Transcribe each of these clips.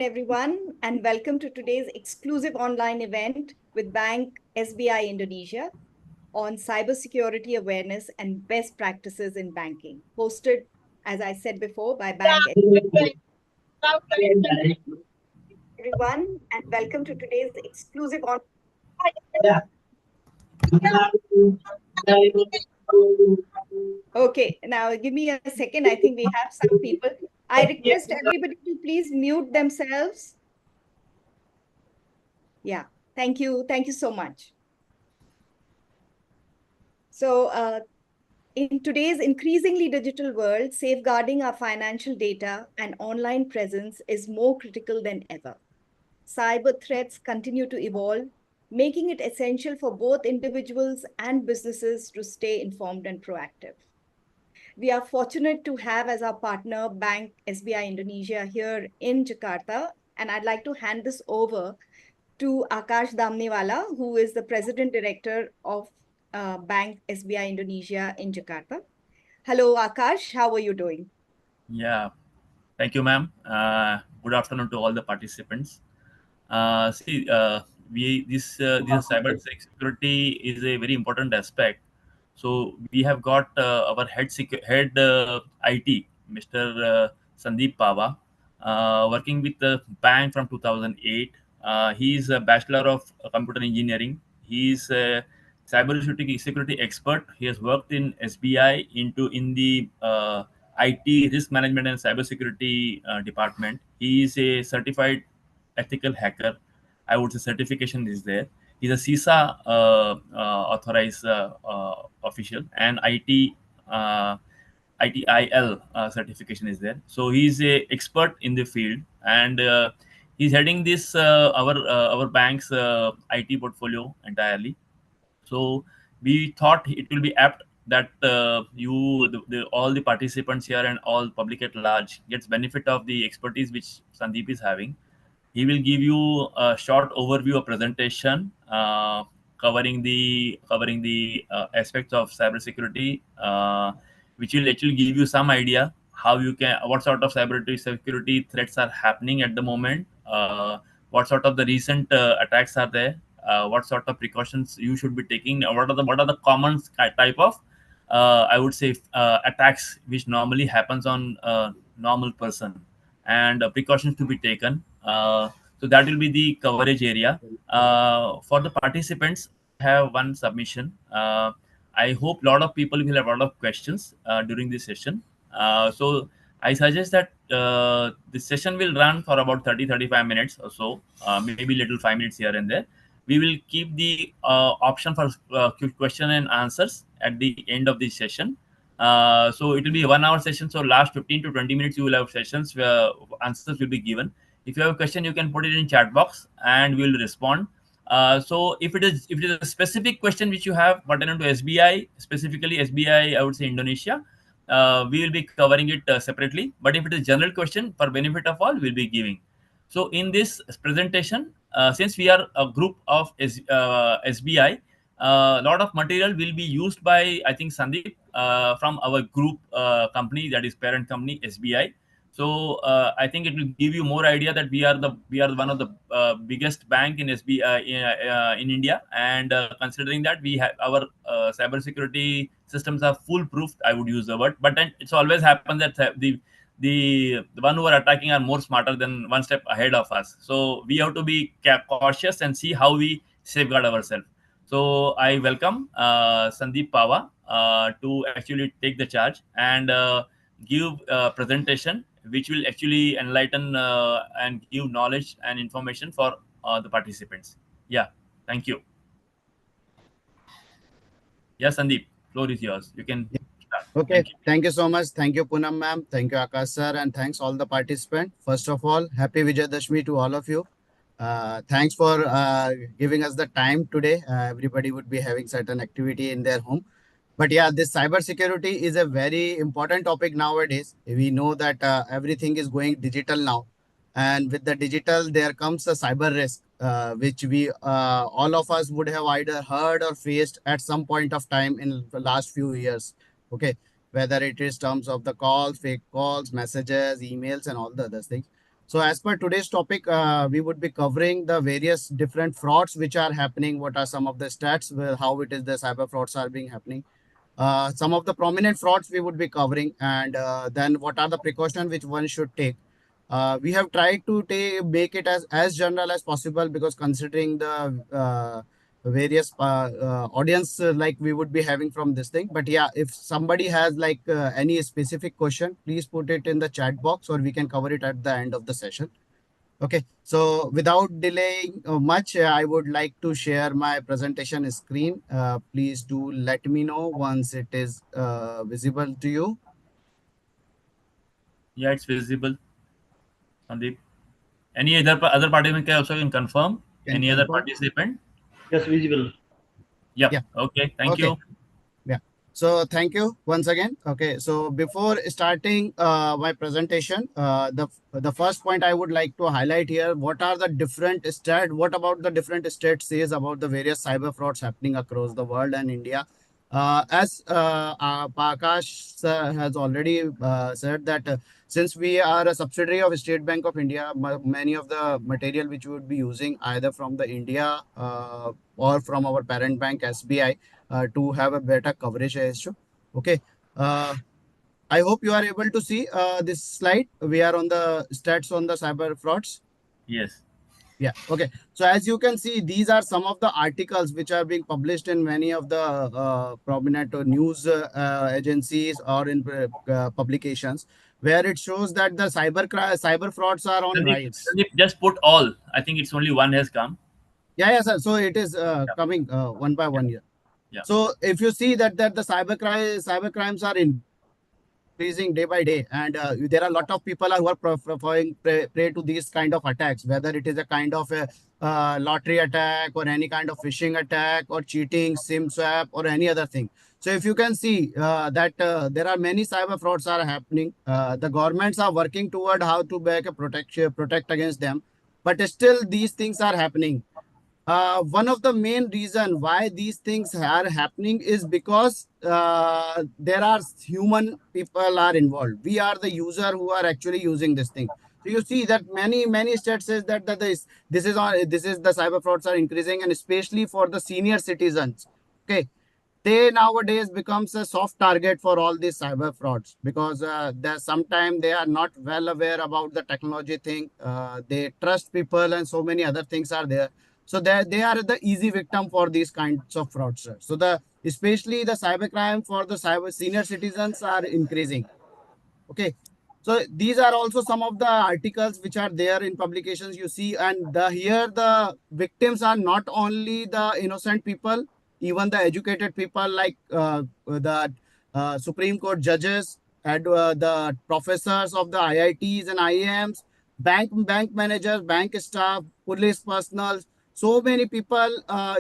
Everyone, and welcome to today's exclusive online event with Bank SBI Indonesia on cybersecurity awareness and best practices in banking, hosted, as I said before, by Bank SBI. Everyone, and welcome to today's exclusive on. Okay, now give me a second. I think we have some people. I request everybody to please mute themselves. Yeah, thank you. Thank you so much. So, in today's increasingly digital world, safeguarding our financial data and online presence is more critical than ever. Cyber threats continue to evolve, making it essential for both individuals and businesses to stay informed and proactive. We are fortunate to have as our partner Bank SBI Indonesia here in Jakarta, and I'd like to hand this over to Akash Damnewala, who is the President Director of Bank SBI Indonesia in Jakarta. Hello, Akash. How are you doing? Yeah, thank you, ma'am. Good afternoon to all the participants. See, this cyber security is a very important aspect. So we have got our head IT, Mr. Sandeep Pava, working with the bank from 2008. He is a bachelor of computer engineering. He is a cybersecurity expert. He has worked in SBI in the IT risk management and cybersecurity department. He is a certified ethical hacker. I would say certification is there. He's a CISA authorized official, and ITIL certification is there. So he's a expert in the field, and he's heading this our bank's IT portfolio entirely. So we thought it will be apt that all the participants here and all public at large gets benefit of the expertise which Sandeep is having. He will give you a short overview of presentation covering the aspects of cybersecurity, which will actually give you some idea how you can what sort of cybersecurity threats are happening at the moment, what sort of the recent attacks are there, what sort of precautions you should be taking, what are the common type of I would say attacks which normally happens on a normal person, and precautions to be taken. So that will be the coverage area. For the participants, I have one submission. I hope a lot of people will have a lot of questions during this session. So I suggest that this session will run for about 30-35 minutes or so, maybe little 5 minutes here and there. We will keep the option for quick question and answers at the end of the session. So it will be a 1 hour session. So last 15 to 20 minutes, you will have sessions where answers will be given. If you have a question, you can put it in chat box and we will respond. So if it is a specific question which you have pertaining to SBI, specifically SBI, I would say Indonesia, we will be covering it separately. But if it is general question for benefit of all, we'll be giving. So in this presentation, since we are a group of SBI, a lot of material will be used by, I think, Sandeep from our group company, that is parent company SBI. So I think it will give you more idea that we are one of the biggest bank in SBI in India, and considering that we have our cybersecurity systems are foolproof, I would use the word. But then it's always happens that the one who are attacking are more smarter than one step ahead of us. So we have to be cautious and see how we safeguard ourselves. So I welcome Sandeep Pava to actually take the charge and give a presentation which will actually enlighten and give knowledge and information for the participants. Yeah, thank you. Yeah, Sandeep, floor is yours. You can start. Okay, thank you so much. Thank you, Poonam ma'am. Thank you, Akash sir, and thanks all the participants. First of all, happy Vijayadashmi to all of you. Thanks for giving us the time today. Everybody would be having certain activity in their home. But yeah, this cybersecurity is a very important topic nowadays. We know that everything is going digital now. And with the digital, there comes a cyber risk, which we all of us would have either heard or faced at some point of time in the last few years. Okay, whether it is terms of the calls, fake calls, messages, emails, and all the other things. So as per today's topic, we would be covering the various different frauds which are happening. What are some of the stats, how it is the cyber frauds are being happening. Some of the prominent frauds we would be covering, and then what are the precautions which one should take. We have tried to make it as general as possible, because considering the various audience like we would be having from this thing. But yeah, if somebody has like any specific question, please put it in the chat box, or we can cover it at the end of the session. Okay, so without delaying much, I would like to share my presentation screen. Please do let me know once it is visible to you. Yeah, it's visible, Sandeep. Any other participant can also can confirm? Can Any other confirm? participant? Yes, visible. Yep. Yeah. Okay. Thank Okay. you. Yeah. So thank you once again. Okay. So before starting my presentation, the first point I would like to highlight here: what are the different stat? What about the different states says about the various cyber frauds happening across the world and India? As Prakash sir has already said that since we are a subsidiary of State Bank of India, many of the material which we would be using either from the India or from our parent bank SBI to have a better coverage issue. Okay. I hope you are able to see this slide. We are on the stats on the cyber frauds. Yes. Yeah. Okay. So as you can see, these are some of the articles which are being published in many of the prominent news agencies or in publications, where it shows that the cyber frauds are on Sandeep, rise. Sandeep, just put all. I think it's only one has come. Yeah, yeah, sir. So it is Yeah. coming one by Yeah. one here. Yeah. So if you see that the cyber crimes are increasing day by day, and there are a lot of people who are falling prey to these kind of attacks, whether it is a kind of a lottery attack or any kind of phishing attack or cheating, SIM swap or any other thing. So if you can see that there are many cyber frauds are happening, the governments are working toward how to make a protect against them, but still these things are happening. One of the main reason why these things are happening is because there are human people are involved. We are the user who are actually using this thing. So you see that many states says that this is the cyber frauds are increasing, and especially for the senior citizens. Okay, they nowadays becomes a soft target for all these cyber frauds, because sometimes they are not well aware about the technology thing. They trust people and so many other things are there. So they are the easy victim for these kinds of fraudsters. So the especially the cybercrime for the cyber senior citizens are increasing. Okay. So these are also some of the articles which are there in publications you see, and here the victims are not only the innocent people, even the educated people like the Supreme Court judges and the professors of the IITs and IIMs, bank managers, bank staff, police personnel. So many people,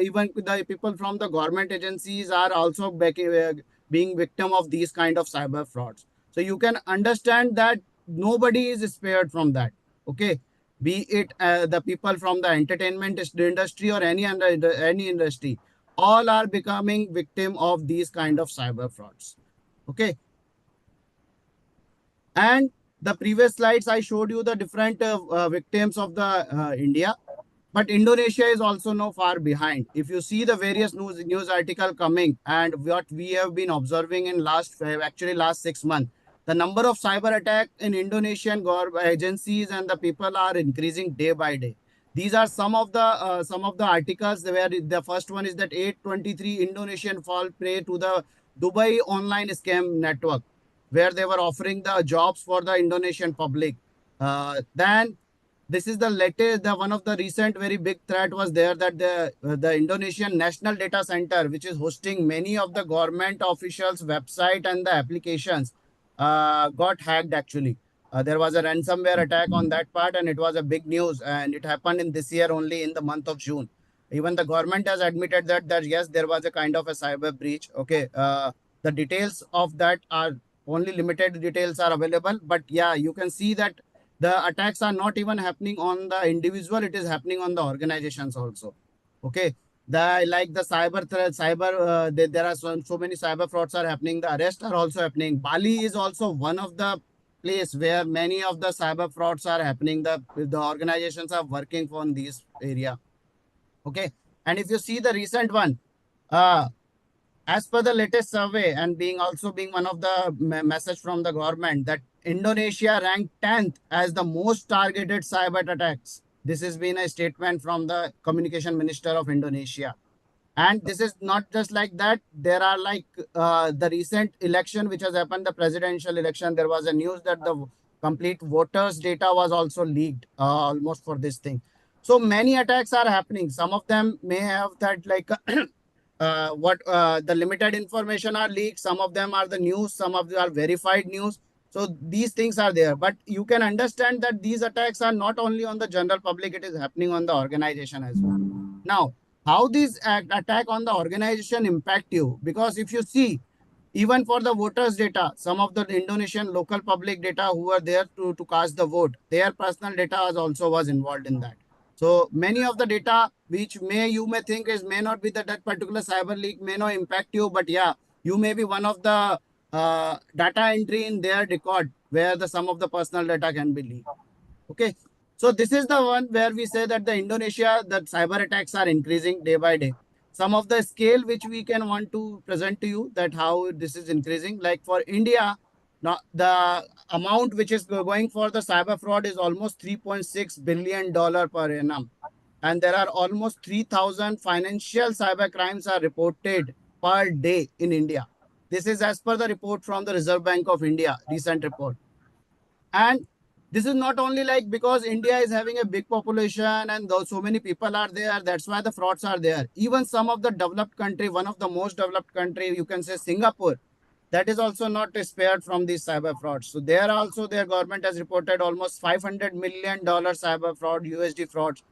even the people from the government agencies, are also being victim of these kind of cyber frauds. So you can understand that nobody is spared from that. Okay, be it the people from the entertainment industry or any industry, all are becoming victim of these kind of cyber frauds. Okay, and the previous slides I showed you the different victims of the India. But Indonesia is also no far behind. If you see the various news article coming and what we have been observing in last 6 months, the number of cyber attack in Indonesian government agencies and the people are increasing day by day. These are some of the articles where the first one is that 823 Indonesian fall prey to the Dubai online scam network, where they were offering the jobs for the Indonesian public. Then this is the latest, the one of the recent very big threat was there, that the Indonesian National Data Center, which is hosting many of the government officials' website and the applications, got hacked actually. There was a ransomware attack on that part, and it was a big news, and it happened in this year only in the month of June. Even the government has admitted that yes, there was a kind of a cyber breach. Okay, the details of that are only limited details are available, but yeah, you can see that the attacks are not even happening on the individual, it is happening on the organizations also. Okay, like the cyber threat, there are so many cyber frauds are happening, the arrests are also happening. Bali is also one of the place where many of the cyber frauds are happening. The organizations are working on this area. Okay. And if you see the recent one, as per the latest survey and being one of the message from the government that Indonesia ranked 10th as the most targeted cyber attacks. This has been a statement from the communication minister of Indonesia. And this is not just like that. There are like the recent election which has happened, the presidential election. There was a news that the complete voters data was also leaked almost for this thing. So many attacks are happening. Some of them may have that like the limited information are leaked. Some of them are the news. Some of them are verified news. So these things are there. But you can understand that these attacks are not only on the general public, it is happening on the organization as well. Now, how these attack on the organization impact you? Because if you see, even for the voters data, some of the Indonesian local public data who were there to cast the vote, their personal data was involved in that. So many of the data which you may think is may not be that particular cyber leak may not impact you, but yeah, you may be one of the data entry in their record where the some of the personal data can be leaked. Okay. So this is the one where we say that the Indonesia, the cyber attacks are increasing day by day. Some of the scale which we can want to present to you that how this is increasing. Like for India, now the amount which is going for the cyber fraud is almost $3.6 billion per annum. And there are almost 3,000 financial cyber crimes are reported per day in India. This is as per the report from the Reserve Bank of India, recent report. And this is not only like because India is having a big population and so many people are there, that's why the frauds are there. Even some of the developed country, one of the most developed country, you can say Singapore, that is also not spared from these cyber frauds. So there also their government has reported almost $500 million cyber fraud, USD frauds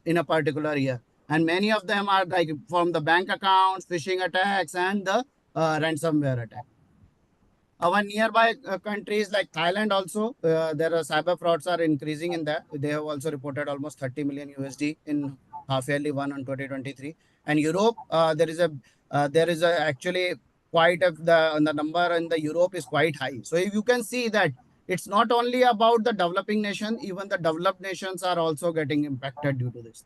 in a particular year. And many of them are like from the bank accounts, phishing attacks, and the ransomware attack. Our nearby countries like Thailand also, there are cyber frauds are increasing in that. They have also reported almost 30 million USD in half yearly one on 2023. And Europe, there is a actually quite the number in the Europe is quite high. So if you can see that it's not only about the developing nation, even the developed nations are also getting impacted due to this.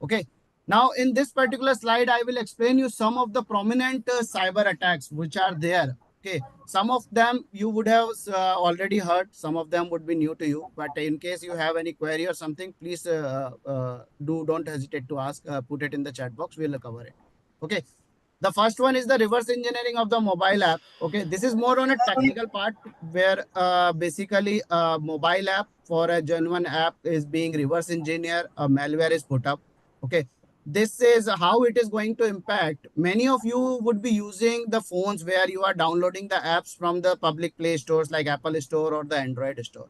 Okay. Now, in this particular slide, I will explain you some of the prominent cyber attacks which are there. Okay, some of them you would have already heard. Some of them would be new to you. But in case you have any query or something, please don't hesitate to ask. Put it in the chat box. We'll cover it. Okay. The first one is the reverse engineering of the mobile app. Okay, this is more on a technical part where basically a mobile app for a genuine app is being reverse engineered. A malware is put up. Okay, this is how it is going to impact. Many of you would be using the phones where you are downloading the apps from the public play stores like Apple Store or the Android Store.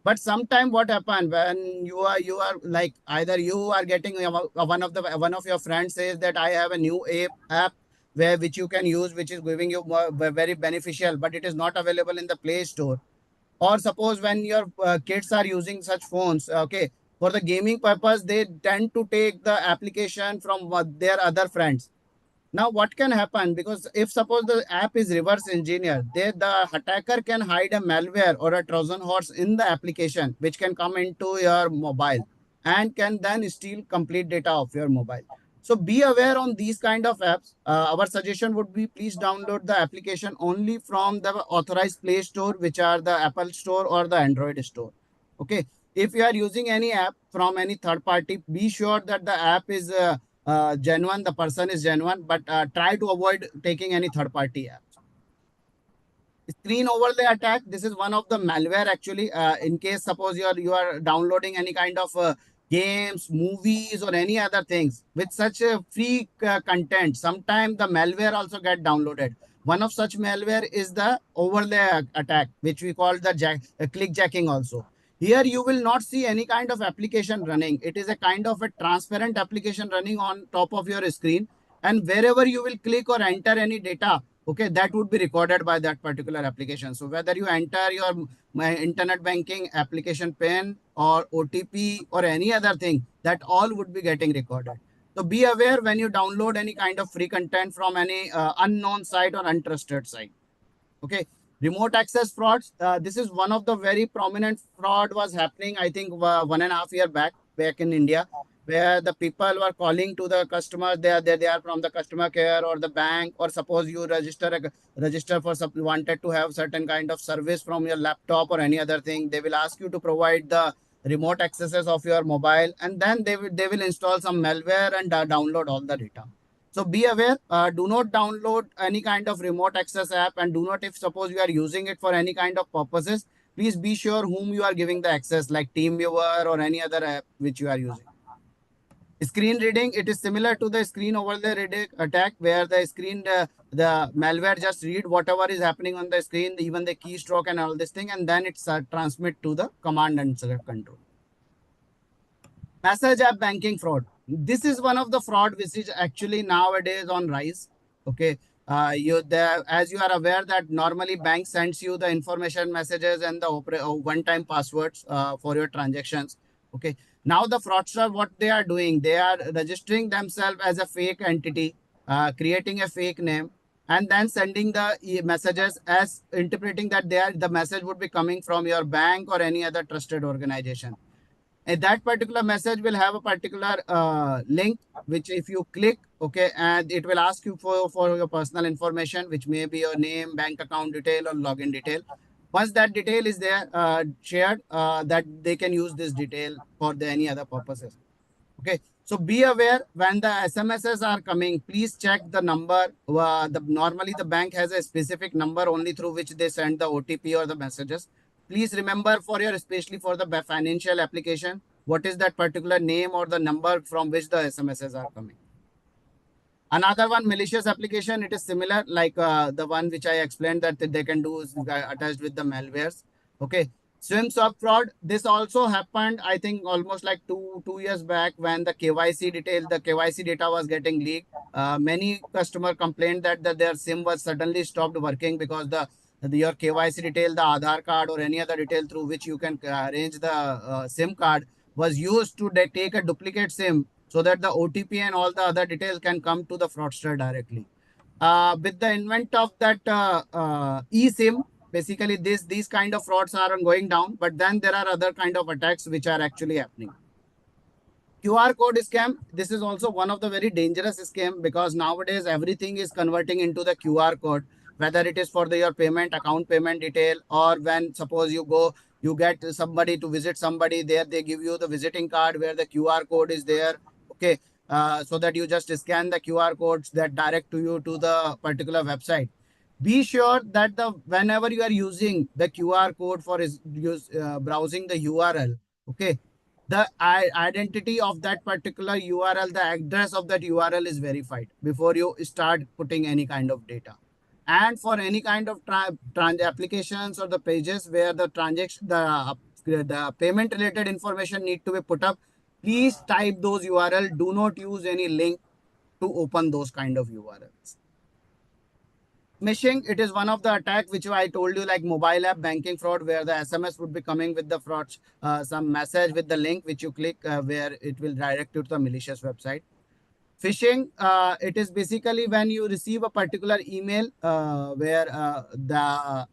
But sometime what happen when you are like either you are getting one of your friends says that I have a new app where which you can use which is giving you very beneficial, but it is not available in the Play Store. Or suppose when your kids are using such phones, okay, for the gaming purpose, they tend to take the application from their other friends. Now, what can happen? Because if suppose the app is reverse engineered, the attacker can hide a malware or a Trojan horse in the application, which can come into your mobile and can then steal complete data of your mobile. So be aware on these kind of apps. Our suggestion would be please download the application only from the authorized Play Store, which are the Apple Store or the Android Store. Okay. If you are using any app from any third party, be sure that the app is genuine, the person is genuine, but try to avoid taking any third party apps. Screen overlay attack. This is one of the malware actually. In case suppose you are downloading any kind of games, movies, or any other things with such a free content, sometimes the malware also get downloaded. One of such malware is the overlay attack, which we call the click jacking also. Here you will not see any kind of application running. It is a kind of a transparent application running on top of your screen. And wherever you will click or enter any data, okay, that would be recorded by that particular application. So whether you enter your internet banking application PIN or OTP or any other thing, that all would be getting recorded. So be aware when you download any kind of free content from any unknown site or untrusted site. Okay. Remote access frauds. This is one of the very prominent fraud was happening, I think 1.5 years back in India, where the people were calling to the customers. They are from the customer care or the bank, or suppose you register for wanted to have certain kind of service from your laptop or any other thing. They will ask you to provide the remote accesses of your mobile, and then they will install some malware and download all the data. So be aware, do not download any kind of remote access app, and do not, if suppose you are using it for any kind of purposes, please be sure whom you are giving the access, like TeamViewer or any other app which you are using. Screen reading, it is similar to the screen overlay reading attack, where the malware just read whatever is happening on the screen, even the keystroke and all this thing, and then it's transmit to the command and control. Message app banking fraud. This is one of the fraud which is actually nowadays on rise. Okay. As you are aware that normally bank sends you the information messages and the one-time passwords for your transactions. Okay. Now the fraudster, what they are doing, they are registering themselves as a fake entity, creating a fake name, and then sending the messages as interpreting that the message would be coming from your bank or any other trusted organization. And that particular message will have a particular link, which if you click, okay, and it will ask you for your personal information, which may be your name, bank account detail, or login detail. Once that detail is there, shared, that they can use this detail for any other purposes. Okay, so be aware when the SMSs are coming, please check the number. Normally the bank has a specific number only through which they send the OTP or the messages. Please remember especially for the financial application, what is that particular name or the number from which the SMSs are coming. Another one, malicious application, it is similar like the one which I explained that they can do is attached with the malwares. Okay. Swim swap fraud. This also happened, I think, almost like two years back when the KYC data was getting leaked. Many customer complained that their SIM was suddenly stopped working because your KYC detail, the Aadhaar card or any other detail through which you can arrange the SIM card was used to take a duplicate SIM, so that the OTP and all the other details can come to the fraudster directly. With the invent of that eSIM, basically these kind of frauds are going down, but then there are other kind of attacks which are actually happening. QR code scam. This is also one of the very dangerous scam, because nowadays everything is converting into the QR code, whether it is for your account payment detail, or when suppose you get somebody to visit somebody there, they give you the visiting card where the QR code is there. Okay. So that you just scan the QR codes that direct to you to the particular website. Be sure that whenever you are using the QR code for browsing the URL, okay, the identity of that particular URL, the address of that URL is verified before you start putting any kind of data. And for any kind of applications or the pages where the transaction, the payment related information need to be put up, please type those URL. Do not use any link to open those kind of URLs. Smishing, it is one of the attack which I told you, like mobile app banking fraud, where the SMS would be coming with the fraud, some message with the link which you click, where it will direct you to the malicious website. Phishing, it is basically when you receive a particular email where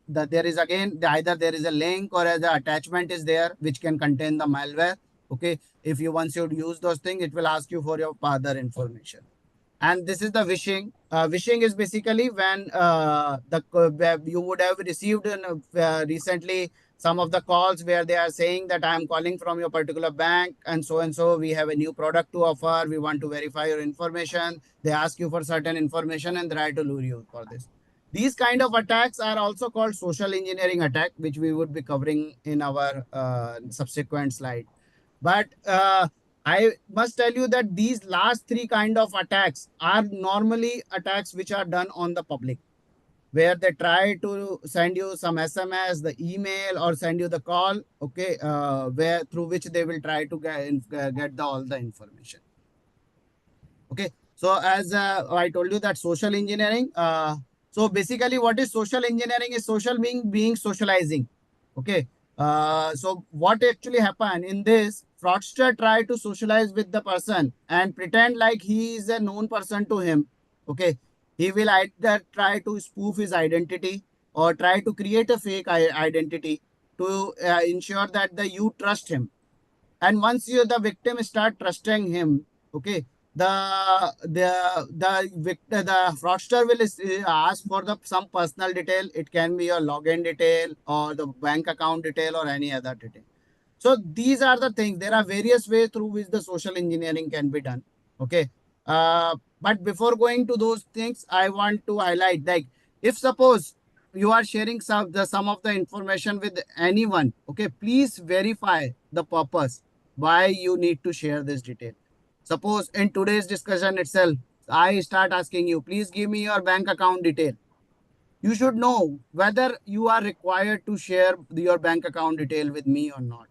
there is again either there is a link or the attachment is there which can contain the malware. Okay, if you once you use those things, it will ask you for your other information. And this is the wishing. Wishing is basically when you would have received recently some of the calls where they are saying that I am calling from your particular bank and so we have a new product to offer. We want to verify your information. They ask you for certain information and try to lure you for this. These kind of attacks are also called social engineering attack, which we would be covering in our subsequent slide. But I must tell you that these last three kind of attacks are normally attacks which are done on the public, where they try to send you some SMS, the email, or send you the call, okay, where through which they will try to get all the information. Okay, so as I told you that social engineering, so basically what is social engineering is social being socializing. Okay, so what actually happened in this, fraudster try to socialize with the person and pretend like he is a known person to him. Okay, he will either try to spoof his identity, or try to create a fake identity to ensure that you trust him. And once the victim start trusting him, okay, the fraudster will ask for some personal detail. It can be your login detail or the bank account detail or any other detail. So these are the things. There are various ways through which the social engineering can be done. Okay. But before going to those things, I want to highlight, like, if suppose you are sharing some of the information with anyone, okay, please verify the purpose why you need to share this detail. Suppose in today's discussion itself, I start asking you, please give me your bank account detail. You should know whether you are required to share your bank account detail with me or not,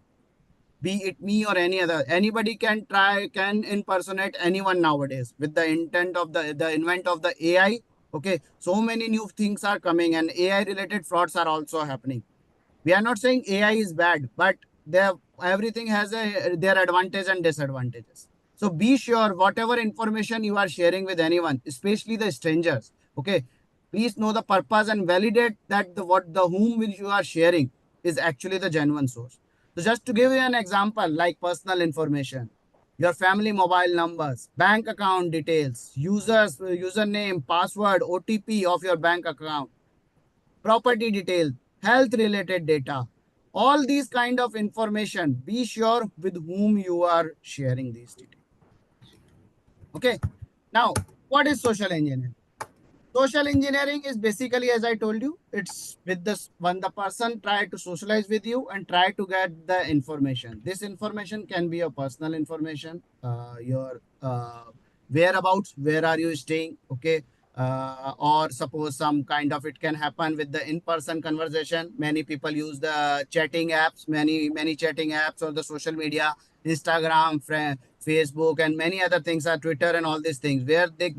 be it me or any other. Anybody can impersonate anyone nowadays with the intent of the invent of the AI. Okay, so many new things are coming and AI related frauds are also happening. We are not saying AI is bad, but everything has their advantage and disadvantages. So be sure whatever information you are sharing with anyone, especially the strangers, okay, please know the purpose and validate that the whom which you are sharing is actually the genuine source. So just to give you an example, like personal information, your family mobile numbers, bank account details, username, password, OTP of your bank account, property details, health related data, all these kind of information, be sure with whom you are sharing these details. Okay. Now, what is social engineering? Social engineering is basically, as I told you, it's with this when the person try to socialize with you and try to get the information. This information can be your personal information, your whereabouts, where are you staying, okay, or suppose some kind of it can happen with the in-person conversation. Many people use the chatting apps, many chatting apps or the social media, Instagram, Facebook, and many other things are Twitter and all these things where they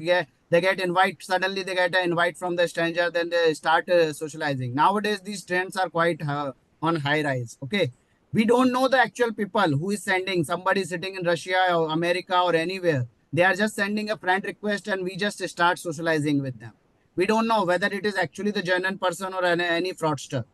get invite, suddenly they get an invite from the stranger, then they start socializing. Nowadays these trends are quite on high rise. Okay, we don't know the actual people who is sending. Somebody sitting in Russia or America or anywhere, they are just sending a friend request and we just start socializing with them. We don't know whether it is actually the genuine person or any fraudster.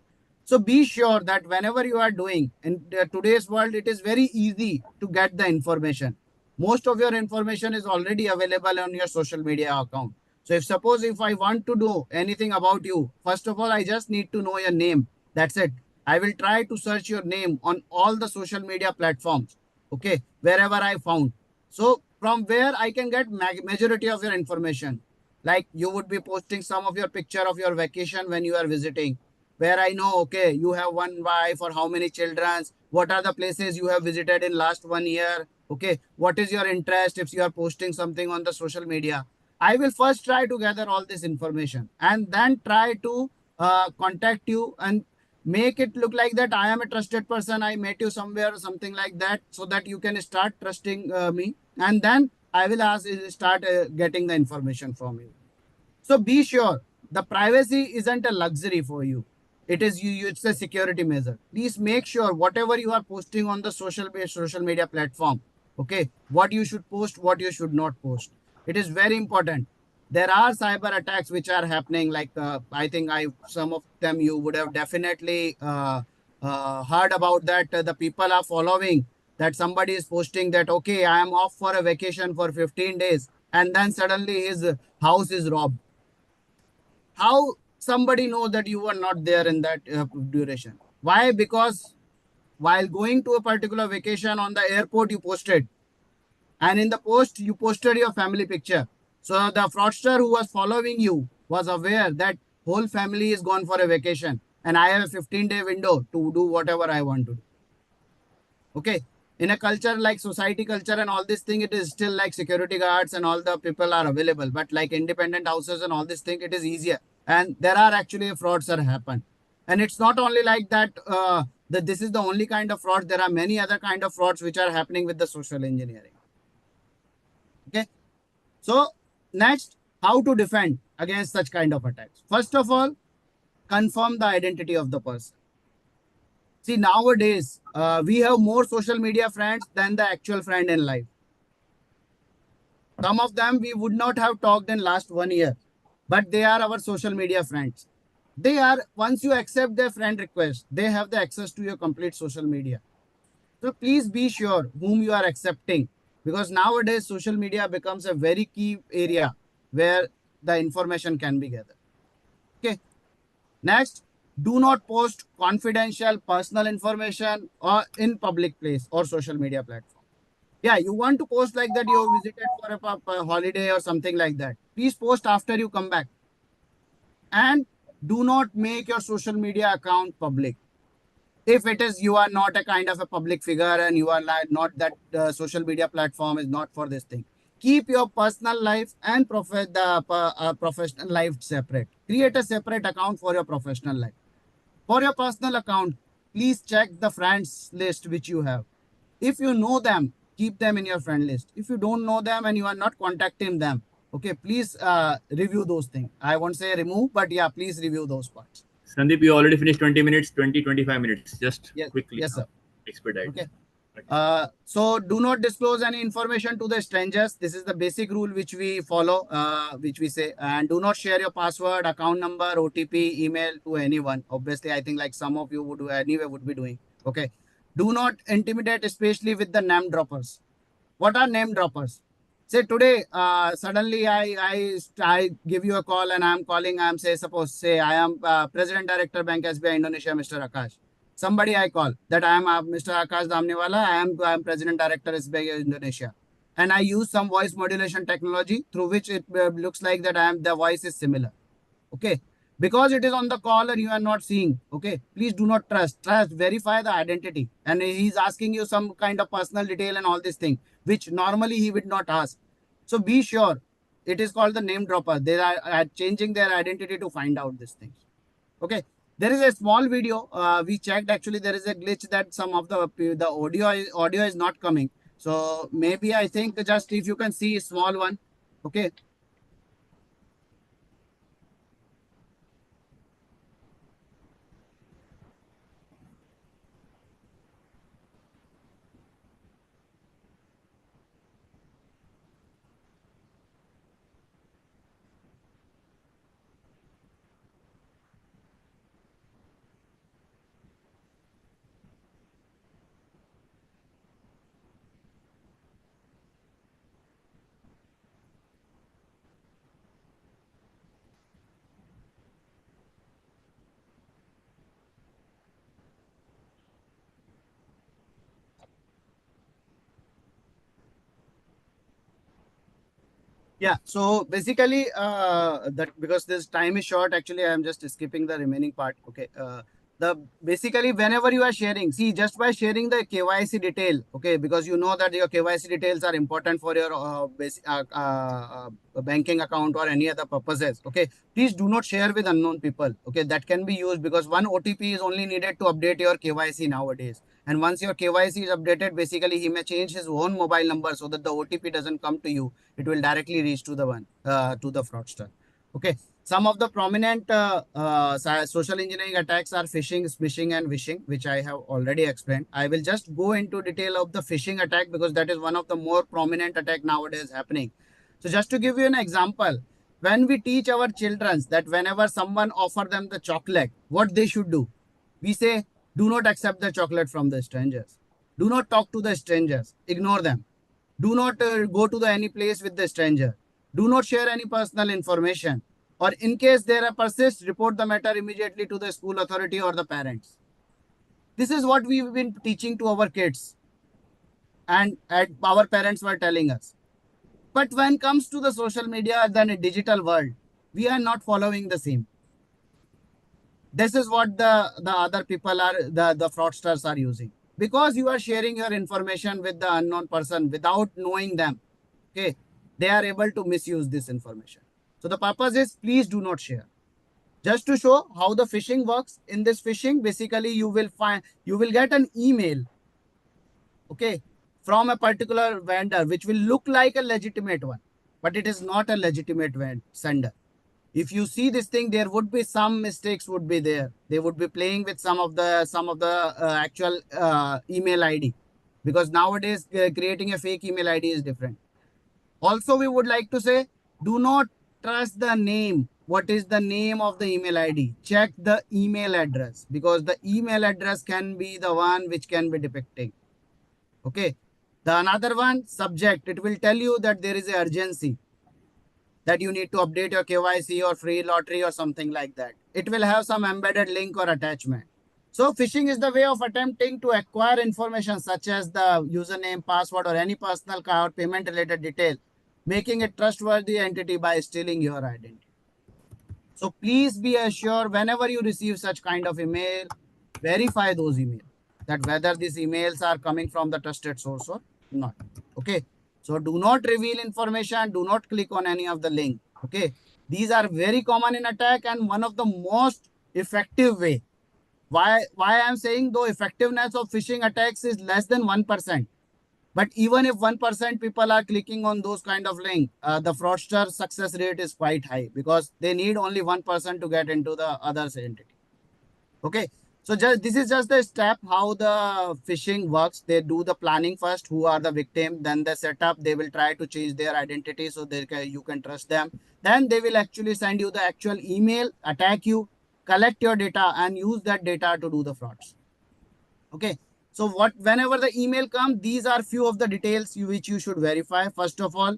So be sure that whenever you are doing in today's world, it is very easy to get the information. Most of your information is already available on your social media account. So if I want to know anything about you, first of all, I just need to know your name. That's it. I will try to search your name on all the social media platforms. Okay, wherever I found. So from where I can get majority of your information. Like you would be posting some of your picture of your vacation when you are visiting, where I know, okay, you have one wife or how many children, what are the places you have visited in last 1 year, okay, what is your interest if you are posting something on the social media. I will first try to gather all this information and then try to contact you and make it look like that I am a trusted person. I met you somewhere or something like that so that you can start trusting me. And then I will start getting the information from you. So be sure the privacy isn't a luxury for you. It's a security measure. Please make sure whatever you are posting on the social media platform, okay, what you should post, what you should not post. It is very important. There are cyber attacks which are happening. Like I think some of them you would have definitely heard about that. The people are following that somebody is posting that, okay, I am off for a vacation for 15 days, and then suddenly his house is robbed. How somebody knows that you were not there in that duration? Why? Because while going to a particular vacation on the airport, you posted, and in the post, you posted your family picture. So the fraudster who was following you was aware that whole family is gone for a vacation, and I have a 15-day window to do whatever I want to do. Okay. In a culture like society culture and all this thing, it is still like security guards and all the people are available. But like independent houses and all this thing, it is easier. And there are actually frauds that happen. And it's not only like that, that this is the only kind of fraud. There are many other kind of frauds which are happening with the social engineering. Okay. So next, how to defend against such kind of attacks. First of all, confirm the identity of the person. See, nowadays, we have more social media friends than the actual friend in life. Some of them we would not have talked in last 1 year, but they are our social media friends. They are, once you accept their friend request, they have the access to your complete social media. So please be sure whom you are accepting, because nowadays social media becomes a very key area where the information can be gathered. Okay. Next, do not post confidential personal information or in public place or social media platform. Yeah, you want to post like that you visited for a holiday or something like that. Please post after you come back. And do not make your social media account public. If it is, you are not a kind of a public figure and you are like not that social media platform is not for this thing. Keep your personal life and professional life separate. Create a separate account for your professional life. For your personal account, please check the friends list which you have. If you know them, keep them in your friend list. If you don't know them and you are not contacting them, okay, please review those things. I won't say remove, but yeah, please review those parts. Sandeep, you already finished 20 minutes, 25 minutes. Just Yes, quickly yes, now. sir. Expedite. Okay. Okay. So do not disclose any information to the strangers. This is the basic rule which we follow, which we say, and do not share your password, account number, OTP, email to anyone. Obviously, I think like some of you would anyway would be doing. Okay. Do not intimidate, especially with the name droppers. What are name droppers? Say today, suddenly I give you a call and I'm calling. I'm say suppose say I am President Director Bank SBI Indonesia, Mr. Akash. Somebody I call that I am Mr. Akash Damnewala. I am President Director SBI Indonesia, and I use some voice modulation technology through which it looks like that I am the voice is similar. Okay, because it is on the call and you are not seeing. Okay, please do not trust, verify the identity, and he's asking you some kind of personal detail and all this thing which normally he would not ask. So be sure. It is called the name dropper. They are changing their identity to find out these things. Okay, there is a small video we checked. Actually there is a glitch that some of the audio is not coming. So maybe I think just if you can see a small one. Okay. Yeah, so basically, that because this time is short, actually, I am just skipping the remaining part. Okay, the basically whenever you are sharing, see just by sharing the KYC detail, okay, because you know that your KYC details are important for your banking account or any other purposes. Okay, please do not share with unknown people. Okay, that can be used because one OTP is only needed to update your KYC nowadays. And once your KYC is updated, basically he may change his own mobile number so that the OTP doesn't come to you. It will directly reach to the one to the fraudster. Okay. Some of the prominent social engineering attacks are phishing, smishing, and wishing, which I have already explained. I will just go into detail of the phishing attack because that is one of the more prominent attack nowadays happening. So just to give you an example, when we teach our children that whenever someone offer them the chocolate, what they should do, we say, do not accept the chocolate from the strangers. Do not talk to the strangers. Ignore them. Do not go to any place with the stranger. Do not share any personal information. Or in case there are persists, report the matter immediately to the school authority or the parents. This is what we've been teaching to our kids and our parents were telling us. But when it comes to the social media, then a digital world, we are not following the same. This is what the other people are, the fraudsters are using. Because you are sharing your information with the unknown person without knowing them. Okay, they are able to misuse this information. So the purpose is please do not share. Just to show how the phishing works, in this phishing, basically you will get an email, okay, from a particular vendor which will look like a legitimate one, but it is not a legitimate sender. If you see this thing, there would be some mistakes would be there. They would be playing with some of the actual email ID, because nowadays creating a fake email ID is different. Also, we would like to say, do not trust the name what is the name of the email ID. Check the email address, because the email address can be the one which can be depicting. Okay. The another one, subject, it will tell you that there is a urgency, that you need to update your KYC or free lottery or something like that. It will have some embedded link or attachment. So phishing is the way of attempting to acquire information such as the username, password, or any personal card payment related detail, making it trustworthy entity by stealing your identity. So please be assured, whenever you receive such kind of email, verify those emails, that whether these emails are coming from the trusted source or not. Okay. So do not reveal information. Do not click on any of the link. Okay. These are very common in attack and one of the most effective way. Why I am saying though effectiveness of phishing attacks is less than 1%. But even if 1% people are clicking on those kind of link, the fraudster success rate is quite high, because they need only 1% to get into the other's entity. Okay. So this is just the step how the phishing works. They do the planning first, who are the victim, then they set up, they will try to change their identity so you can trust them. Then they will actually send you the actual email, attack you, collect your data and use that data to do the frauds. Okay. So whenever the email comes, these are few of the details which you should verify. First of all,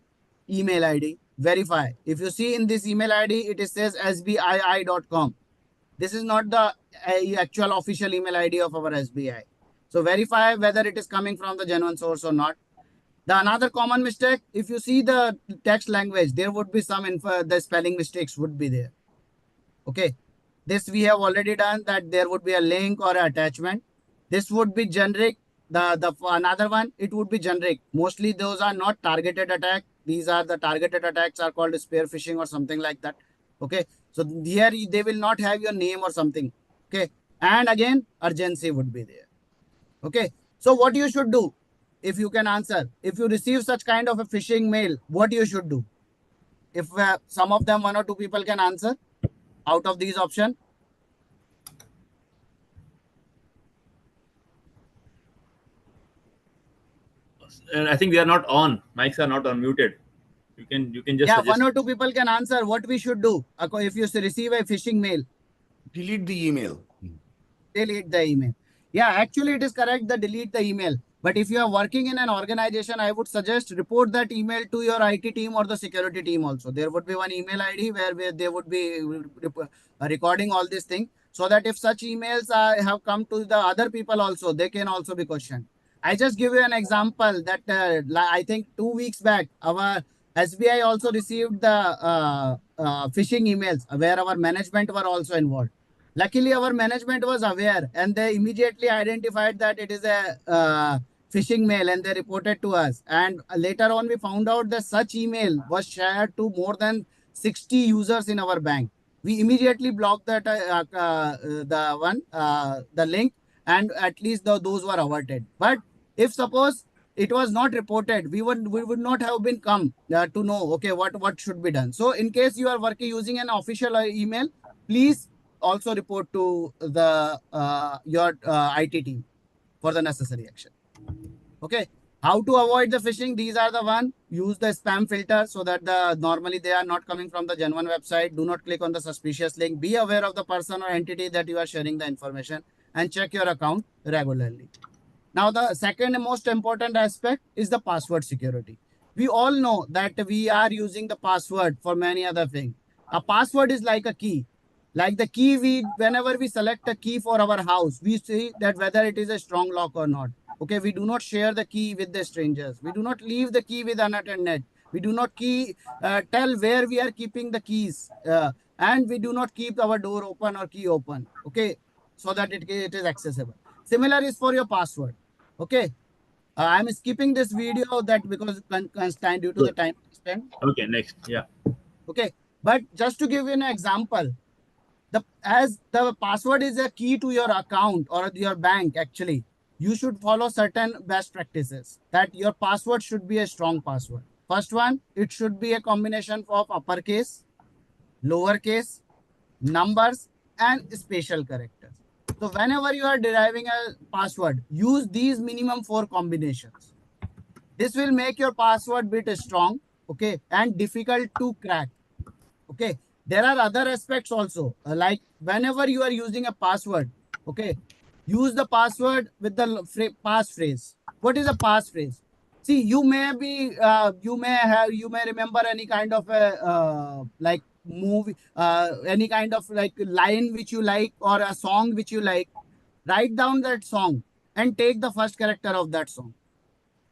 email ID, verify. If you see in this email ID, it says SBII.com. This is not the actual official email ID of our SBI. So verify whether it is coming from the genuine source or not. The another common mistake, if you see the text language, there would be some the spelling mistakes would be there. Okay. This we have already done, that there would be a link or an attachment. This would be generic. The another one, it would be generic. Mostly those are not targeted attack. These are the targeted attacks are called spear phishing or something like that. Okay. So here they will not have your name or something. Okay. And again, urgency would be there. Okay. So what you should do, if you can answer, if you receive such kind of a phishing mail, what you should do? If some of them, one or two people can answer out of these options. I think we are not on. Mics are not unmuted. You can just Yeah, suggest. one or two people can answer what we should do if you receive a phishing mail. Delete the email. Delete the email. Yeah, actually it is correct, the delete the email. But if you are working in an organization, I would suggest report that email to your IT team or the security team also. There would be one email ID where they would be recording all these things, so that if such emails have come to the other people also, they can also be questioned. I just give you an example that I think 2 weeks back, our SBI also received the phishing emails where our management were also involved. Luckily, our management was aware and they immediately identified that it is a phishing mail and they reported to us. And later on, we found out that such email was shared to more than 60 users in our bank. We immediately blocked that the link, and at least those were averted. But if suppose it was not reported, we would not have been come to know, okay, what should be done. So in case you are working using an official email, please also report to the your IT team for the necessary action. Okay. How to avoid the phishing? These are the one. Use the spam filter so that normally they are not coming from the genuine website. Do not click on the suspicious link. Be aware of the person or entity that you are sharing the information, and check your account regularly. Now, the second most important aspect is the password security. We all know that we are using the password for many other things. A password is like a key. Like the key, whenever we select a key for our house, we see that whether it is a strong lock or not. Okay, we do not share the key with the strangers. We do not leave the key with unattended. We do not tell where we are keeping the keys. And we do not keep our door open or key open. Okay, so that it is accessible. Similar is for your password. Okay. I'm skipping this video that because constrained due to the Good. time spent. Okay, next. Yeah. Okay. But just to give you an example, as the password is a key to your account or your bank, actually, you should follow certain best practices. That your password should be a strong password. First one, it should be a combination of uppercase, lowercase, numbers, and special characters. So whenever you are deriving a password, use these minimum 4 combinations. This will make your password bit strong, okay, and difficult to crack. Okay. There are other aspects also, like whenever you are using a password, okay, use the password with the passphrase. What is a passphrase? See, you may be, you may remember any kind of a like movie, any kind of like line which you like or a song which you like. Write down that song and take the first character of that song,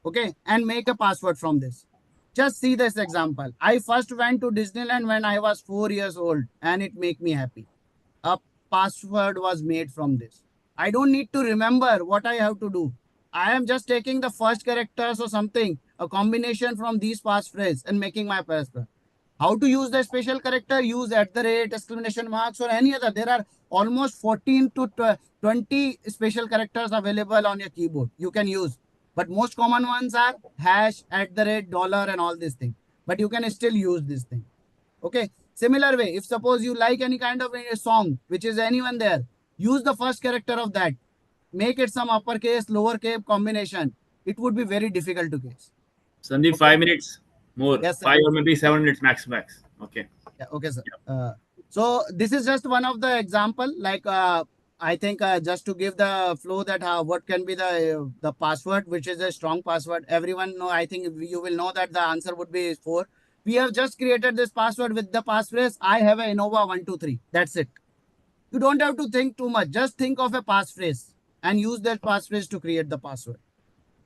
okay, and make a password from this. Just see this example. I first went to Disneyland when I was 4 years old, and it made me happy. A password was made from this. I don't need to remember what I have to do. I am just taking the first characters or something, a combination from these passphrase and making my password. How to use the special character? Use at the rate, exclamation marks, or any other. There are almost 14 to 20 special characters available on your keyboard. You can use. But most common ones are hash, at the rate, dollar, and all these things. But you can still use this thing. Okay. Similar way, if suppose you like any kind of a song, which is anyone there, use the first character of that. Make it some uppercase, lowercase combination. It would be very difficult to guess. Sandeep, Okay. 5 minutes more. Yes, sir. 5 or maybe 7 minutes max. Okay. Yeah, okay, sir. Yeah. So this is just one of the example. Like I think just to give the flow that what can be the password, which is a strong password. Everyone know. I think you will know that the answer would be 4. We have just created this password with the passphrase. I have a Innova 123. That's it. You don't have to think too much. Just think of a passphrase and use that passphrase to create the password.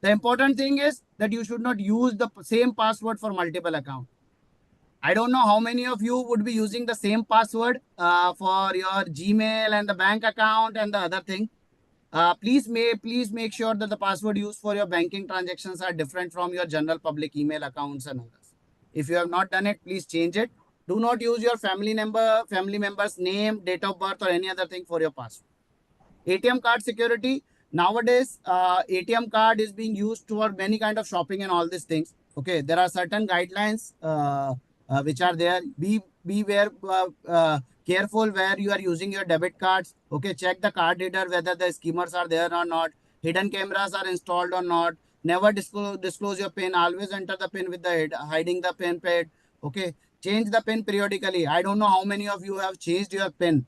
The important thing is that you should not use the same password for multiple accounts. I don't know how many of you would be using the same password for your Gmail and the bank account and the other thing. Please make sure that the password used for your banking transactions are different from your general public email accounts and others. If you have not done it, please change it. Do not use your family member's name, date of birth, or any other thing for your password. ATM card security. Nowadays, ATM card is being used for many kind of shopping and all these things. Okay, there are certain guidelines which are there. Be careful where you are using your debit cards. Okay, check the card reader whether the skimmers are there or not. Hidden cameras are installed or not. Never disclose your PIN. Always enter the PIN with the hiding the PIN pad. Okay, change the PIN periodically. I don't know how many of you have changed your PIN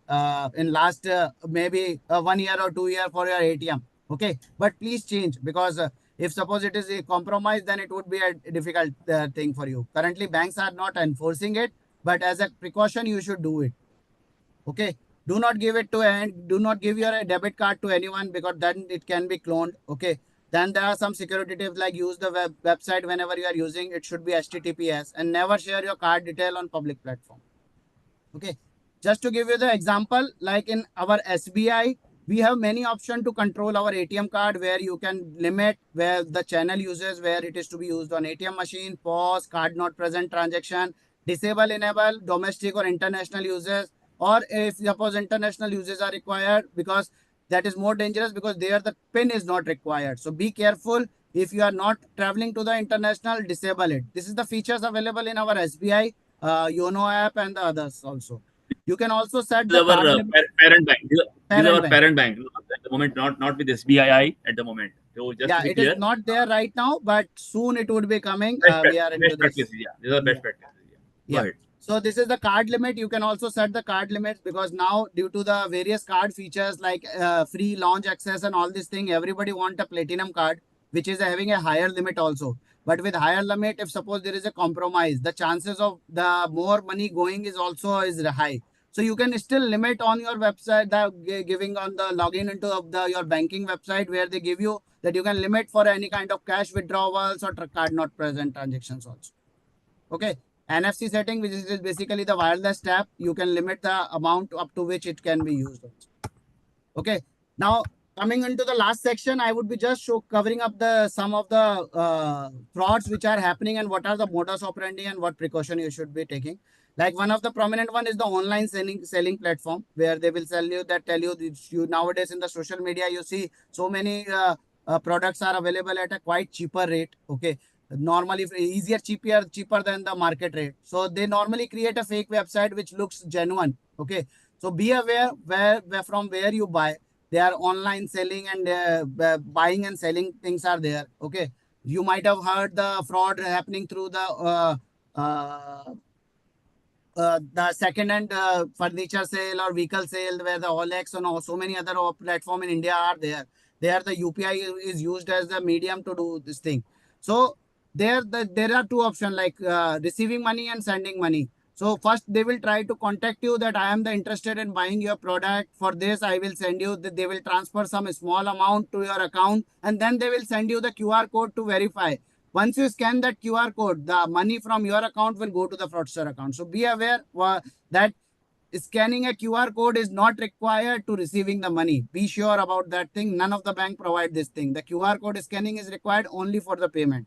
in last maybe 1 year or 2 year for your ATM. Okay, but please change, because if suppose it is a compromise, then it would be a difficult thing for you. Currently, banks are not enforcing it, but as a precaution, you should do it. Okay, do not give it to and do not give your debit card to anyone, because then it can be cloned. Okay, then there are some security tips like use the website whenever you are using. It should be HTTPS, and never share your card detail on public platform. Okay, just to give you the example, like in our SBI, we have many options to control our ATM card, where you can limit where the channel uses, where it is to be used on ATM machine, pause, card not present transaction, disable, enable domestic or international users, or if suppose international users are required, because that is more dangerous, because there the PIN is not required. So be careful. If you are not traveling to the international, disable it. This is the features available in our SBI, YONO app, and the others also. You can also set This the is our card limit. parent bank. This is our Parent bank. parent bank at the moment, not with SBII at the moment. So just Yeah, to be it is clear, not there right now, but soon it would be coming. We are into best this. practices. Yeah, these are best practices. Yeah. Go Yeah. ahead. So this is the card limit. You can also set the card limits, because now due to the various card features like free launch access and all this thing, everybody want a platinum card, which is having a higher limit also. But with higher limit, if suppose there is a compromise, the chances of the more money going is also is high. So you can still limit on your website, the giving on the login into your banking website, where they give you that you can limit for any kind of cash withdrawals or card not present transactions also. Okay. NFC setting, which is basically the wireless tap, you can limit the amount up to which it can be used also. Okay. Now, coming into the last section, I would be just covering up some of the frauds which are happening, and what are the modus operandi and what precaution you should be taking. Like one of the prominent one is the online selling platform, where they will tell you you nowadays in the social media, you see so many products are available at a quite cheaper rate. Okay. Normally easier, cheaper than the market rate. So they normally create a fake website which looks genuine. Okay. So be aware where from where you buy. They are online selling, and buying and selling things are there. Okay. You might have heard the fraud happening through the the second-hand furniture sale or vehicle sale, where the OLX and so many other platform in India are there. There, the UPI is used as the medium to do this thing. So there are two options, like receiving money and sending money. So first they will try to contact you that I am the interested in buying your product. For this, I will send you that they will transfer some small amount to your account, and then they will send you the QR code to verify. Once you scan that QR code, the money from your account will go to the fraudster account. So be aware that scanning a QR code is not required to receiving the money. Be sure about that thing. None of the bank provide this thing. The QR code scanning is required only for the payment.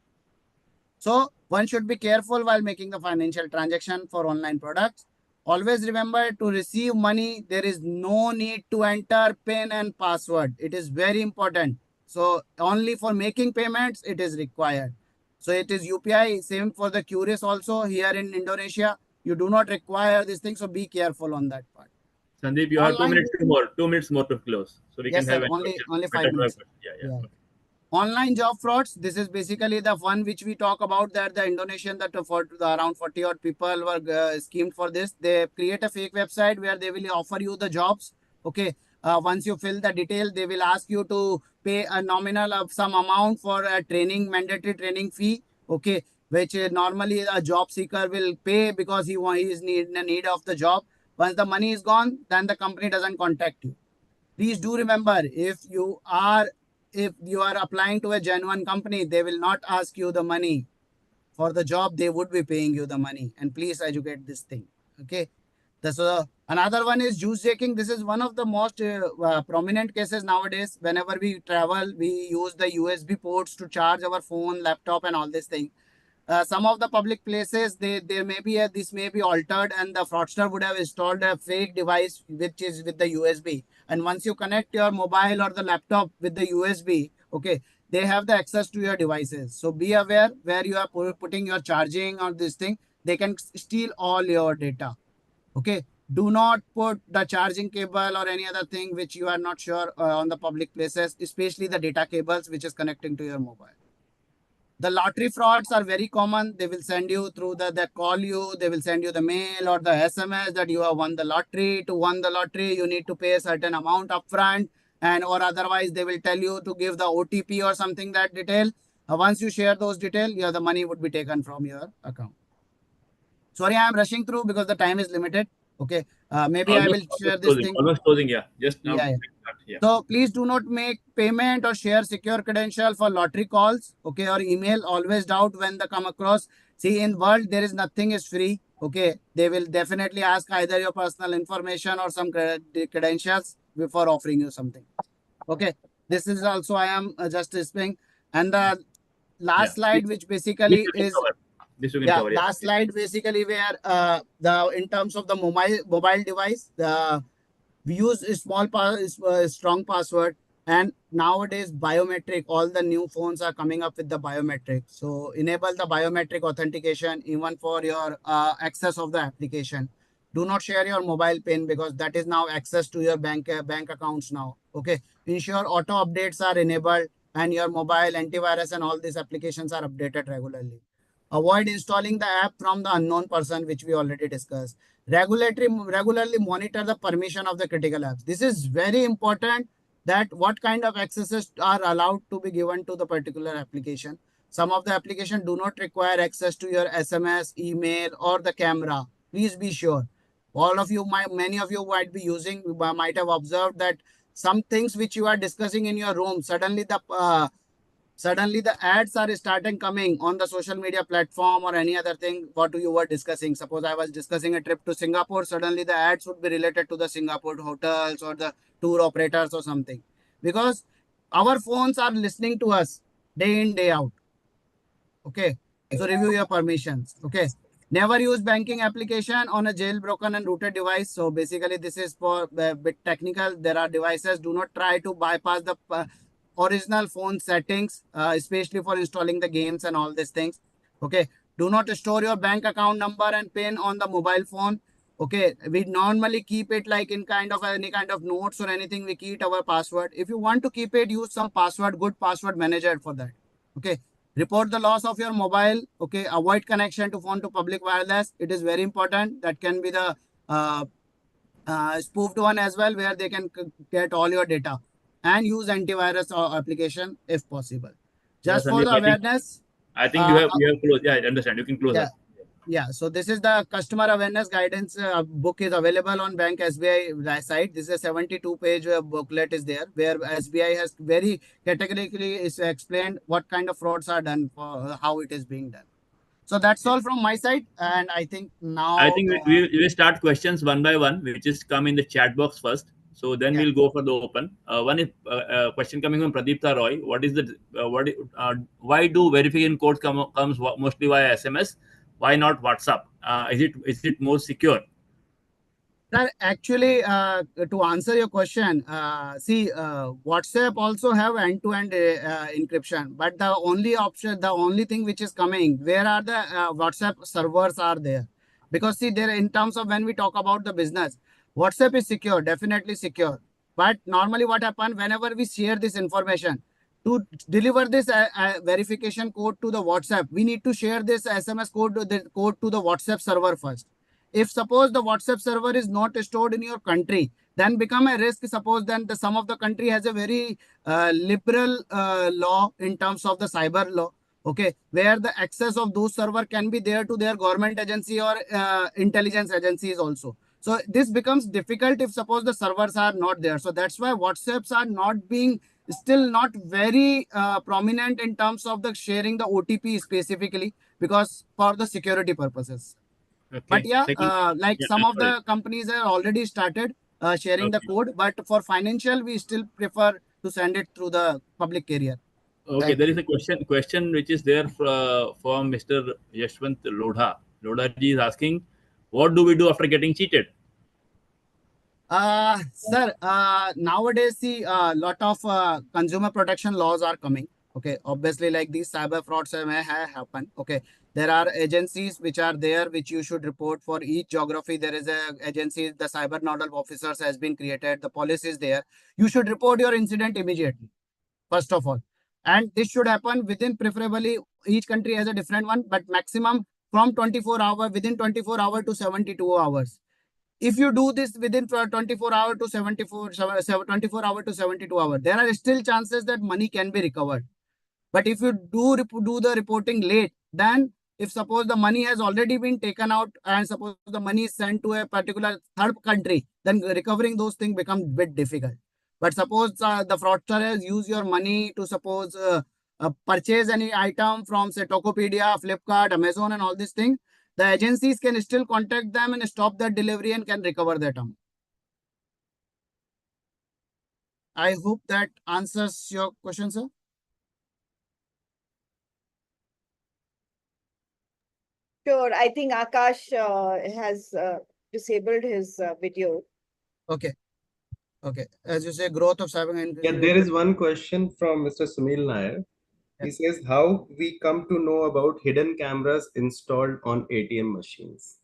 So one should be careful while making the financial transaction for online products. Always remember, to receive money, there is no need to enter PIN and password. It is very important. So only for making payments, it is required. So it is UPI, same for the curious also here in Indonesia. You do not require this thing, so be careful on that part. Sandeep, you have Online, 2 minutes more to close, so we can yes, sir. have any Only better 5 minutes. Yeah. Yeah. Okay. Online job frauds. This is basically the one which we talk about, that the Indonesian, that for around 40 odd people were schemed for this. They create a fake website where they will offer you the jobs. Okay. Once you fill the detail, they will ask you to pay a nominal of some amount for a training, mandatory training fee. Okay. Which normally a job seeker will pay because he is in need of the job. Once the money is gone, then the company doesn't contact you. Please do remember, if you are applying to a genuine company, they will not ask you the money for the job. They would be paying you the money. And please educate this thing. Okay. Another one is juice jaking. This is one of the most prominent cases nowadays. Whenever we travel, we use the USB ports to charge our phone, laptop, and all this thing. Some of the public places, there may be this may be altered, and the fraudster would have installed a fake device which is with the USB. And once you connect your mobile or the laptop with the USB, okay, they have the access to your devices. So be aware where you are putting your charging or this thing. They can steal all your data. Okay. Do not put the charging cable or any other thing which you are not sure on the public places, especially the data cables which is connecting to your mobile. The lottery frauds are very common. They will send you through they call you, they will send you the mail or the SMS that you have won the lottery. To win the lottery, you need to pay a certain amount upfront, and or otherwise they will tell you to give the OTP or something, that detail. Once you share those details, the money would be taken from your account. Sorry, I am rushing through because the time is limited. Okay. Maybe I will share this thing. Almost closing, yeah. Just now. Yeah. Yeah. So please do not make payment or share secure credential for lottery calls, okay, or email. Always doubt when they come across. See, in world, there is nothing is free. Okay. They will definitely ask either your personal information or some credentials before offering you something. Okay. This is also, I am just listening. And the last slide, which basically is, last slide basically where in terms of the mobile device, we use a strong password, and nowadays biometric, all the new phones are coming up with the biometric. So enable the biometric authentication even for your access of the application. Do not share your mobile pin because that is now access to your bank accounts now. Okay. Ensure auto updates are enabled and your mobile antivirus and all these applications are updated regularly. Avoid installing the app from the unknown person, which we already discussed. Regularly monitor the permission of the critical apps. This is very important, that what kind of accesses are allowed to be given to the particular application. Some of the application do not require access to your SMS, email, or the camera. Please be sure. Many of you might be using, might have observed that some things which you are discussing in your room, suddenly the ads are starting coming on the social media platform or any other thing what you were discussing. Suppose I was discussing a trip to Singapore, suddenly the ads would be related to the Singapore hotels or the tour operators or something, because our phones are listening to us day in, day out. Okay. So review your permissions. Okay. Never use banking application on a jailbroken and rooted device. So basically this is for a bit technical. There are devices. Do not try to bypass the original phone settings, especially for installing the games and all these things. Okay. Do not store your bank account number and PIN on the mobile phone. Okay. We normally keep it like in any kind of notes or anything. We keep our password. If you want to keep it, use some password, good password manager for that. Okay. Report the loss of your mobile. Okay, avoid connection to phone to public wireless. It is very important. That can be the uh, spoofed one as well, where they can get all your data, and use antivirus application if possible. Yeah, Just for Sandeep, the awareness. I think Uh, you have closed. Yeah, I understand. You can close yeah, up. yeah. So this is the customer awareness guidance book is available on Bank SBI site. This is a 72-page booklet is there, where SBI has very categorically is explained what kind of frauds are done, for how it is being done. So that's all from my side, and I think I now, think we will start questions one by one, which is come in the chat box first. So then yeah. we'll go for the open. One is question coming from Pradeepta Roy. What is the why do verification codes comes mostly via SMS? Why not WhatsApp? Is it more secure? Sir, actually, to answer your question, see, WhatsApp also have end-to-end encryption, but the only option, the only thing which is coming, where are the WhatsApp servers are there? Because see, there in terms of when we talk about the business, WhatsApp is secure, definitely secure. But normally, what happen whenever we share this information to deliver this verification code to the WhatsApp, we need to share this SMS code, the code to the WhatsApp server first. If suppose the WhatsApp server is not stored in your country, then become a risk. Suppose then the some of the country has a very liberal law in terms of the cyber law. Okay, where the access of those server can be there to their government agency or intelligence agencies also. So this becomes difficult if suppose the servers are not there. So that's why WhatsApps are not being still not very prominent in terms of the sharing the OTP specifically, because for the security purposes. But Okay. yeah, Second. like Yeah, some I'm of sorry. the companies have already started sharing the Okay. code, but for financial, we still prefer to send it through the public carrier. Okay. Thank There you. is a question which is there from Mr. Yashwant Lodha. Lodha ji is asking, what do we do after getting cheated? Sir, nowadays, see, a lot of consumer protection laws are coming. Okay, obviously, like these cyber frauds may happen. Okay, there are agencies which are there which you should report for each geography. There is a agency, the cyber nodal officers has been created. The policy is there. You should report your incident immediately, first of all, and this should happen within preferably each country has a different one, but maximum from 24 hour within 24 hour to 72 hours. If you do this within 24 hour to 24 hour to 72 hour, there are still chances that money can be recovered. But if you do the reporting late, then if suppose the money has already been taken out and suppose the money is sent to a particular third country, then recovering those things becomes bit difficult. But suppose the fraudster has used your money to suppose purchase any item from say Tokopedia, Flipkart, Amazon, and all these things, the agencies can still contact them and stop that delivery and can recover that amount. I hope that answers your question, sir. Sure. I think Akash has disabled his video. Okay. Okay. As you say, growth of cyber Yeah, there is one question from Mr. Sunil Nair. He says, how we come to know about hidden cameras installed on ATM machines?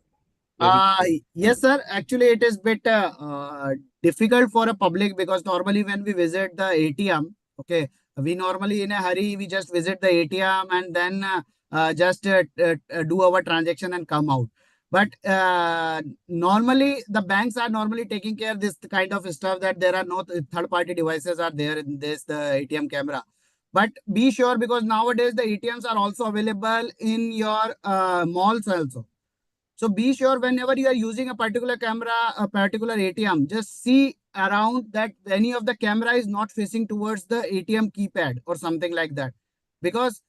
Very Uh, yes, sir. Actually, it is bit difficult for a public because normally when we visit the ATM, okay, we normally in a hurry we just visit the ATM and then just do our transaction and come out. But normally the banks are normally taking care of this kind of stuff that there are no third-party devices are there in this the ATM camera. But be sure because nowadays the ATMs are also available in your malls also. So be sure whenever you are using a particular camera, a particular ATM, just see around that any of the camera is not facing towards the ATM keypad or something like that. Because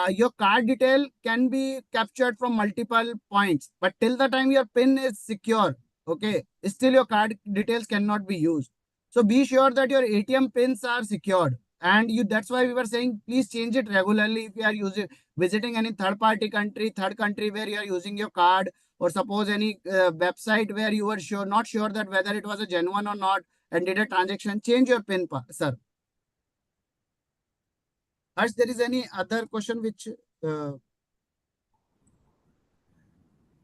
your card detail can be captured from multiple points, but till the time your PIN is secure, okay, still your card details cannot be used. So be sure that your ATM pins are secured. And you that's why we were saying please change it regularly if you are using visiting any third party country, third country where you are using your card, or suppose any website where you were not sure that whether it was a genuine or not and did a transaction, change your PIN, sir. Harsh, there is any other question which uh,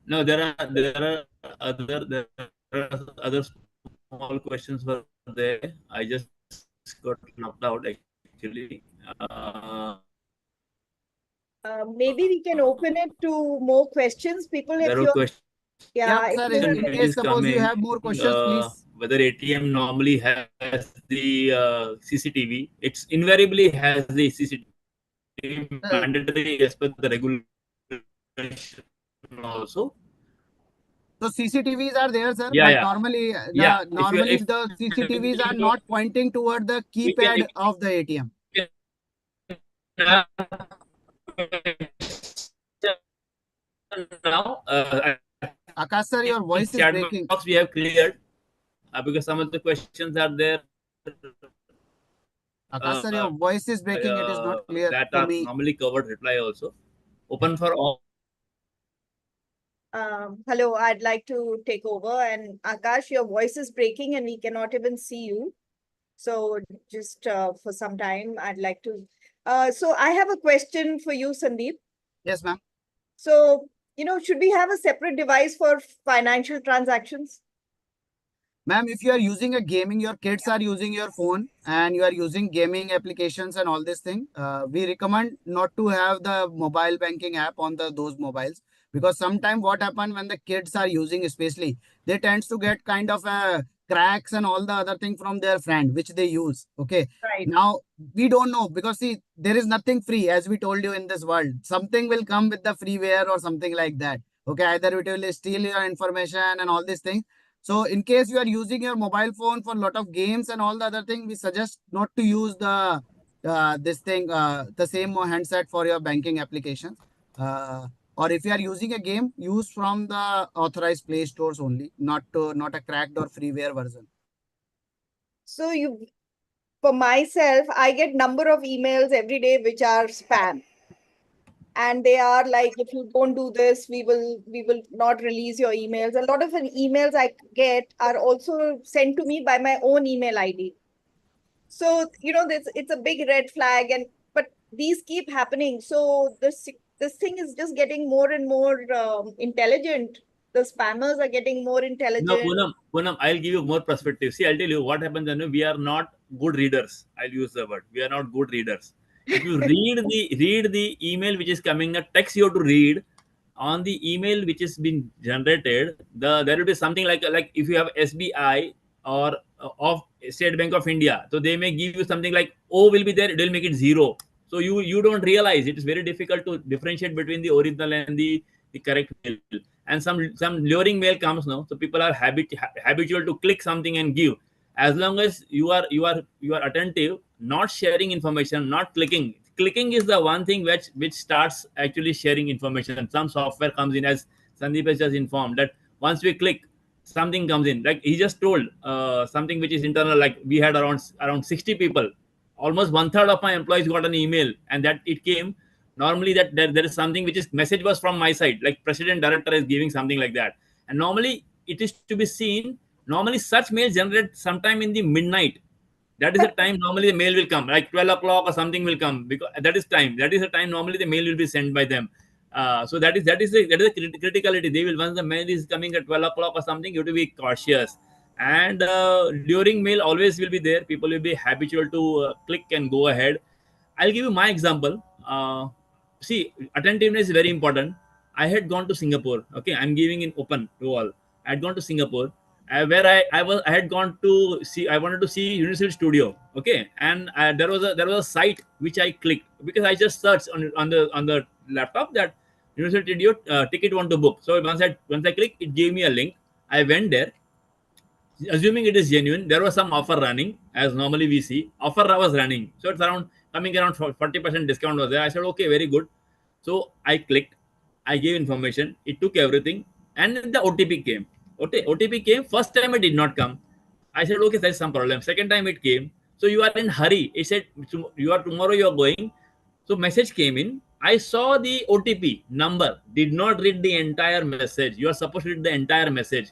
No, there are other small questions were there. I just got knocked out actually. Maybe we can open it to more questions. People, if There are you're, questions yeah, if sir. there are In which case is suppose you coming, have more questions, please. whether ATM normally has the CCTV. It's invariably has the CCTV Uh, mandatory as per the regulation also. so CCTVs are there, sir, Yeah, but yeah, normally yeah. the CCTVs are You not pointing toward the we can keypad of the ATM. have now Akash sir, I your think voice is chat breaking. box we have cleared because some of the questions are there Akash sir, uh, your voice is breaking. It is not clear that to are me. normally covered reply also. Open for all. hello, I'd like to take over. And Akash, your voice is breaking and we cannot even see you. So just for some time, I'd like to. So I have a question for you, Sandeep. Yes, ma'am. So, should we have a separate device for financial transactions? Ma'am, if you are using a gaming, your kids are using your phone and you are using gaming applications and all this thing, we recommend not to have the mobile banking app on those mobiles, because sometimes what happen when the kids are using, especially, they tends to get kind of cracks and all the other thing from their friend which they use. Okay. Right. Now we don't know, because see, there is nothing free, as we told you, in this world. Something will come with the freeware or something like that. Okay, either it will steal your information and all these things. So in case you are using your mobile phone for a lot of games and all the other thing, we suggest not to use the same handset for your banking applications. Or if you are using a game, use from the authorized Play stores only, not a cracked or freeware version. So for myself, I get number of emails every day which are spam. And they are like, if you don't do this, we will not release your emails. A lot of emails I get are also sent to me by my own email ID. So, it's a big red flag, and but these keep happening. So this thing is just getting more and more intelligent. The spammers are getting more No, intelligent. Poonam, I'll give you more perspective. See, I'll tell you what happens when we are not good readers. I'll use the word. We are not good readers. If you read the email which is coming, the text you have to read on the email which is been generated, there will be something like if you have SBI or of State Bank of India, so they may give you something like O will be there, it will make it zero. So you don't realize it is very difficult to differentiate between the original and the correct mail. And some luring mail comes now, so people are habitual to click something and give. As long as you are attentive, not sharing information, not clicking is the one thing which starts actually sharing information. Some software comes in, as Sandeep has just informed, that once we click, something comes in, like he just told something which is internal. Like we had around 60 people, almost one third of my employees got an email, and that it came normally that there is something which is message was from my side, like president director is giving something like that. And normally it is to be seen, normally such mails generate sometime in the midnight. That is the time normally the mail will come, like 12 o'clock or something will come, because that is the time normally the mail will be sent by them. So that is the criticality. They will, once the mail is coming at 12 o'clock or something, you have to be cautious. And during mail always will be there, people will be habitual to click and go ahead. I'll give you my example. See, attentiveness is very important. I had gone to Singapore. Okay, I'm giving in open to all. I had gone to Singapore, where I had gone to see. I wanted to see Universal Studio. Okay, and there was a site which I clicked because I just searched on the laptop that Universal Studio ticket want to book. So once I clicked, it gave me a link. I went there, assuming it is genuine. There was some offer running, as normally we see offer was running, so it's around coming around 40% discount was there. I said okay, very good. So I clicked, I gave information, it took everything, and then the OTP came. Okay, OTP came. First time it did not come. I said okay, there's some problem. Second time it came. So you are in hurry, it said you are tomorrow you are going. So message came in, I saw the OTP number, did not read the entire message. You are supposed to read the entire message.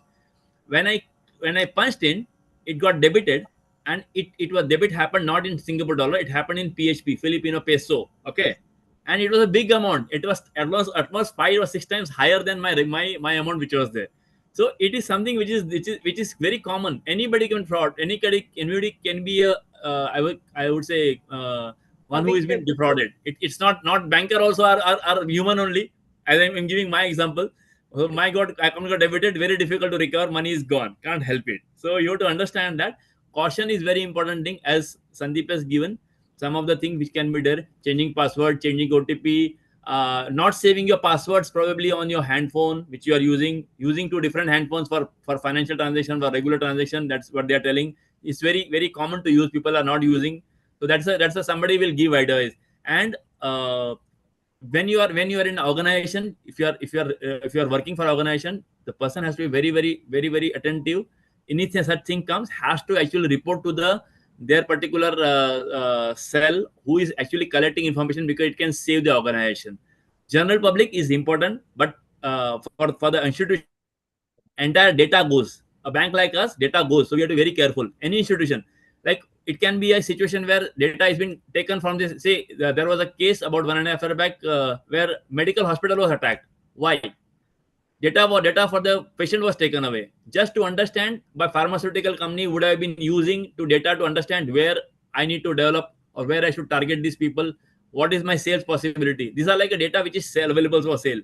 when i when I punched in, it got debited. And it was debit happened not in Singapore dollar, it happened in PHP, Filipino peso. Okay, and it was a big amount. It was at most 5 or 6 times higher than my amount which was there. So it is something which is very common. Anybody can fraud. Anybody can be a I would say one who is been defrauded. It's not banker also are human only. As I'm giving my example, so my God, account got debited, very difficult to recover, money is gone, can't help it. So you have to understand that caution is very important thing, as Sandeep has given some of the things which can be there: changing password, changing OTP, not saving your passwords probably on your handphone which you are using two different handphones for financial transaction, for regular transaction. That's what they are telling. It's very common to use, people are not using. So that's a somebody will give advice. And when you are in organization, if you are working for organization, the person has to be very attentive. Anything such thing comes, has to actually report to their particular cell who is actually collecting information, because it can save the organization. General public is important, but for the institution, entire data goes. A bank like us, data goes. So we have to be very careful. Any institution, like it can be a situation where data is being taken from this. Say there was a case about 1.5 years back where medical hospital was attacked. Why? Data for the patient was taken away. Just to understand, by pharmaceutical company would have been using to data to understand where I need to develop or where I should target these people. What is my sales possibility? These are like a data which is available for sale.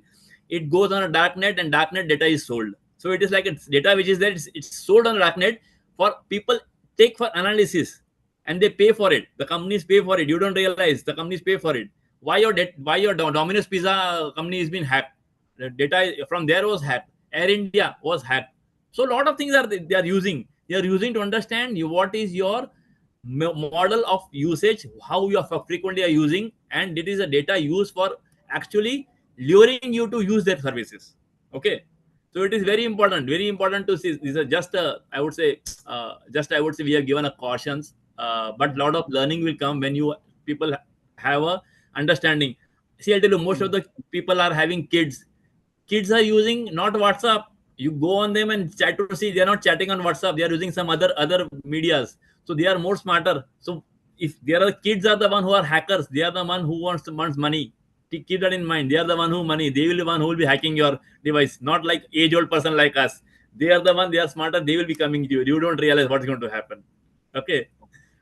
It goes on a darknet, and darknet data is sold. So it is like it's data which is there. It's sold on darknet for people take for analysis, and they pay for it. The companies pay for it. You don't realize the companies pay for it. Why your Domino's Pizza company has been hacked? The data from there was hacked. Air India was hacked. So a lot of things they are using. They are using to understand what is your model of usage, how you are frequently are using, and it is a data used for actually luring you to use their services. Okay, so it is very important to see. These are just I would say we have given a cautions, but lot of learning will come when you people have a understanding. See, I'll tell you, most of the people are having kids are using not WhatsApp. You go on them and chat to see, they are not chatting on WhatsApp, they are using some other medias. So they are more smarter. So if there are kids are the one who are hackers, they are the one who wants money. Keep that in mind. They are the one who money. They will be the one who will be hacking your device. Not like age-old person like us. They are the one. They are smarter. They will be coming to you. You don't realize what's going to happen. Okay.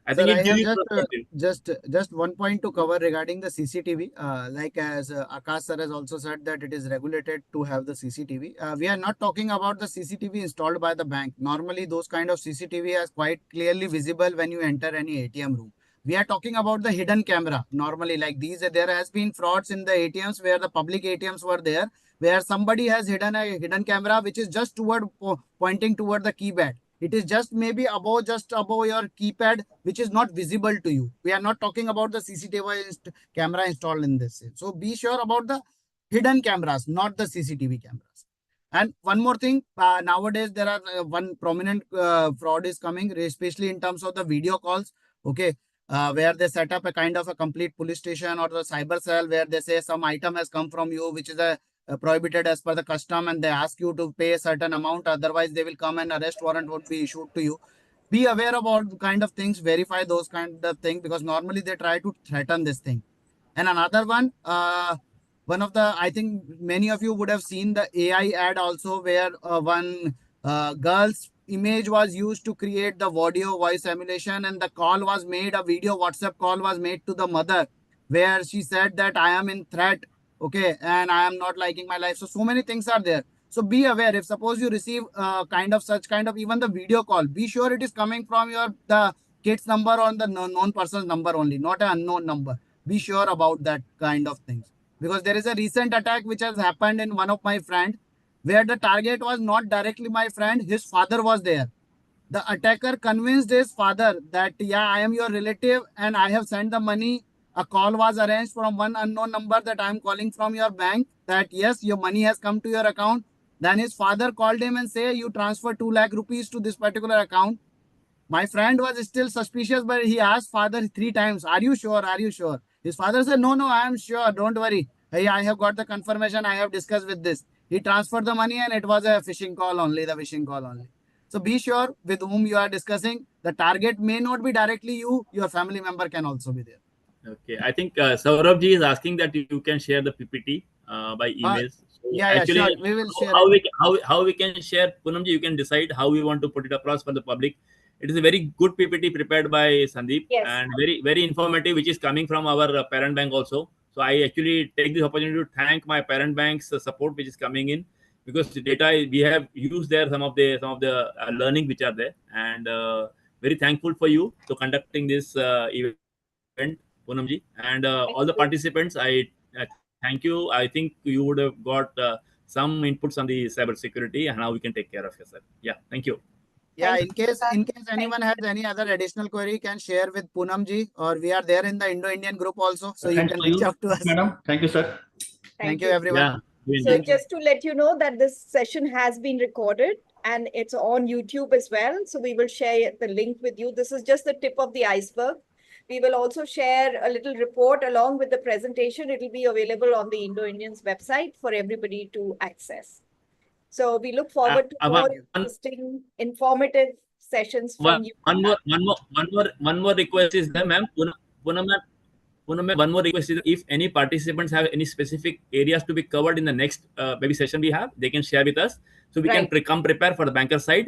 I Sir, think I it gives have you perspective. just one point to cover regarding the CCTV. Like as Akash sir has also said that it is regulated to have the CCTV. We are not talking about the CCTV installed by the bank. Normally, those kind of CCTV is quite clearly visible when you enter any ATM room. We are talking about the hidden camera. Normally, like these, there has been frauds in the ATMs where the public ATMs were there, where somebody has hidden a hidden camera which is just pointing toward the keypad. It is just maybe just above your keypad, which is not visible to you. We are not talking about the CCTV camera installed in this. So be sure about the hidden cameras, not the CCTV cameras. And one more thing, nowadays there are one prominent fraud is coming, especially in terms of the video calls. Okay, where they set up a kind of a complete police station or the cyber cell where they say some item has come from you, which is a prohibited as per the custom, and they ask you to pay a certain amount, otherwise they will come and arrest warrant would be issued to you. Be aware about kind of things, verify those kind of things, because normally they try to threaten this thing. And another one, one of the, I think many of you would have seen the AI ad also, where one girl's image was used to create the audio voice emulation, and the call was made, a video WhatsApp call was made to the mother, where she said that I am in threat, okay, and I am not liking my life. So many things are there. So be aware, if suppose you receive kind of such kind of even the video call, be sure it is coming from the kid's number on the known person's number only, not an unknown number. Be sure about that kind of things, because there is a recent attack which has happened in one of my friend, where the target was not directly my friend, his father was there. The attacker convinced his father that, yeah, I am your relative and I have sent the money. A call was arranged from one unknown number that I am calling from your bank, that yes, your money has come to your account. Then his father called him and say, you transfer 2 lakh rupees to this particular account. My friend was still suspicious, but he asked father 3 times, are you sure? Are you sure? His father said, no, I am sure. Don't worry. Hey, I have got the confirmation. I have discussed with this. He transferred the money and it was a phishing call only, the phishing call only. So be sure with whom you are discussing. The target may not be directly you. Your family member can also be there. Okay, I think Saurabh ji is asking that you can share the PPT by emails. So Yeah, actually, sure. We will share how it. how we can share, Poonam ji, you can decide how we want to put it across for the public. It is a very good PPT prepared by Sandeep, Yes. and very informative, which is coming from our parent bank also. So I actually take this opportunity to thank my parent bank's support, which is coming in, because the data we have used there, some of the learning which are there, and very thankful for you to conducting this event, Poonamji, and all the participants. I thank you. I think you would have got some inputs on the cybersecurity and how we can take care of yourself. Yeah, thank you. Yeah, Thank in case anyone has any other additional query, can share with Poonamji, or we are there in the Indo-Indian group also, so you can reach out to us. Madam. Thank you, sir. Thank you, everyone. Yeah. So just to let you know that this session has been recorded and it's on YouTube as well. So we will share the link with you. This is just the tip of the iceberg. We will also share a little report along with the presentation. It will be available on the Indo-Indians website for everybody to access. So we look forward to more interesting, informative sessions from you. One more request is there, ma'am. Poonam, one more request is, if any participants have any specific areas to be covered in the next maybe session we have, they can share with us, so we can come prepare for the banker side.